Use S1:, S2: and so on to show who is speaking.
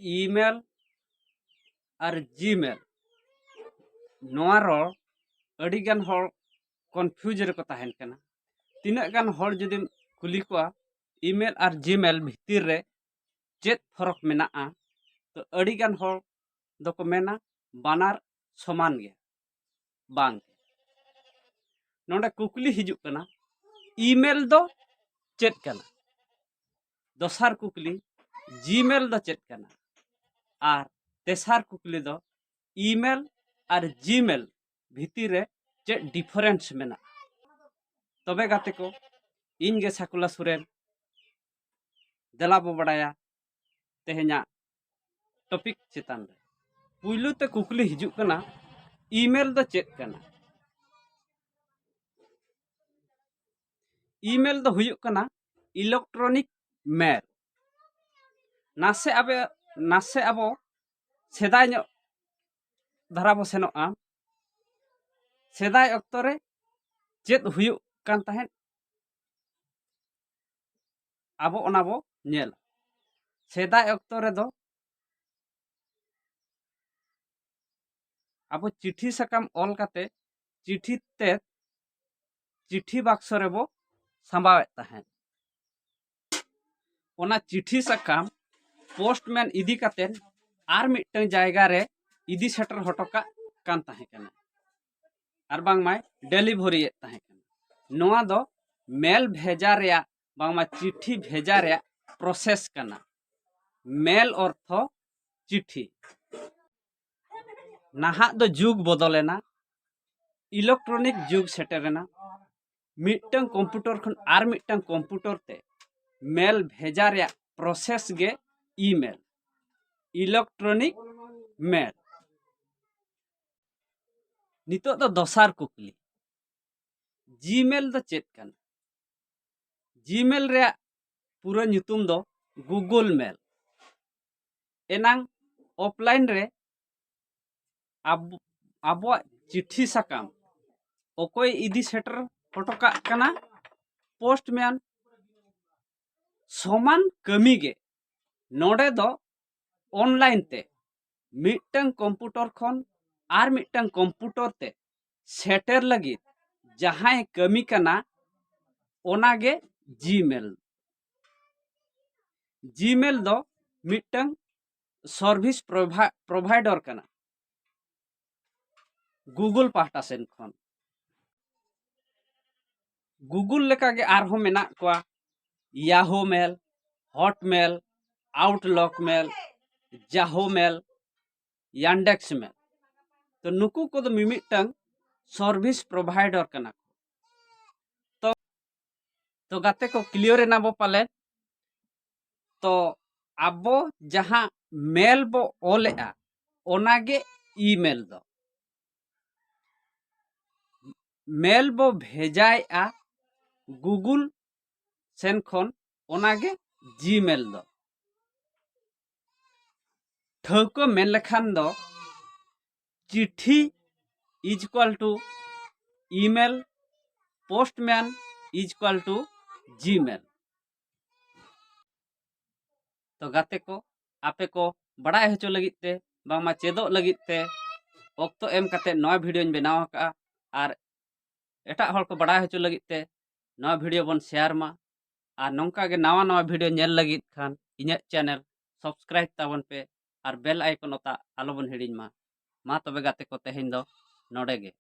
S1: Email और Gmail नोआ role अड़ी गान होल कन्फ्यूज रे को तहन कना तीना गान होल जदि कुली को ईमेल और जीमेल भितर रे चेत फरक मेना तो अड़ी गान होल दको मेना बानार समान गया बांग नोंडे कुकली हिजुक कना ईमेल दो चेत कना दोसार कुकली जीमेल दो चेत कना और तेसार कुकली दो ईमेल और जीमेल भितर रे चे डिफरेंस मेना तबे गाते को इन गे साकुला सुरेन देला बो बड़ाया तेहेना टॉपिक चितान रे पुइलु ते कुकली हिजुक कना ईमेल दो चेत कना ईमेल दो हुयुक कना इलेक्ट्रॉनिक मेल नासे अबो सेदाय नो धारा बो सेनोआ सेदाय अक्तो रे चेत हुयुक कान तहेन आबो ओना बो नेल सेदाय अक्तो रे दो आबो चिट्ठी सकाम ऑल काते चिट्ठी ते चिट्ठी बाक्स रे बो संभावे तहेन ओना चिट्ठी सकाम पोस्टमैन इदी काते आर मिटन जायगा रे इदी सेटर हटोका कान तहे कना आर बांग माय डिलीवरी ए तहे कना नोआ दो मेल भेजा रे बांग मा चिट्ठी भेजा रे प्रोसेस कना मेल अर्थ चिट्ठी नाहा दो जुग बदलेना इलेक्ट्रॉनिक जुग सेटरना मिटन कंप्यूटर खन आर मिटन कंप्यूटर ते मेल भेजा रे प्रोसेस गे ईमेल इलेक्ट्रॉनिक मेल नितो दो दोसार कुकली जीमेल दो चेत कना जीमेल रे पूरा ᱧᱩᱛᱩᱢ दो गूगल मेल एनांग ऑफलाइन रे अब चिट्ठी सकाम ओकोय इदी सेटर फटोका कना पोस्टमैन समान कमी गे नोडे दो ऑनलाइन ते मिटन कंप्यूटर खन आर मिटन कंप्यूटर ते सेटर लगी जहां कमी कना ओनागे जीमेल जीमेल दो मिटन सर्विस प्रोवाइडर कना गूगल पाहटा सेन खन गूगल लेका गे आरहो मेना कोआ याहो मेल हॉटमेल आउटलॉक मेल जाहो मेल यांडेक्स मेल तो नुकु को मिमिटन सर्विस प्रोवाइडर कना तो गाते को क्लियर ना बो पाले तो आबो जहां मेल बो ओलेआ ओनागे ईमेल दो मेल बो भेजाया गूगल सेन खन ओनागे जीमेल दो ठौको मेन लेखान दो चिट्ठी is equal to email postman is equal to Gmail तो गाते को आपे को बड़ाय हचो लगित ते बांगमा चेदो लगित ते ओक्तो एम काते नया वीडियो बनाव का और एटा हर को बड़ाय हचो लगित ते नया वीडियो बन शेयर मा और नौका के नवा नवा वीडियो नेल लगित खान इᱧᱟᱹᱜ चैनल सब्सक्राइब ताबन पे और बेल आइकन ओता आलो बन हिडिñ मा तबे गाते को तेहेñ दो नोडे गे।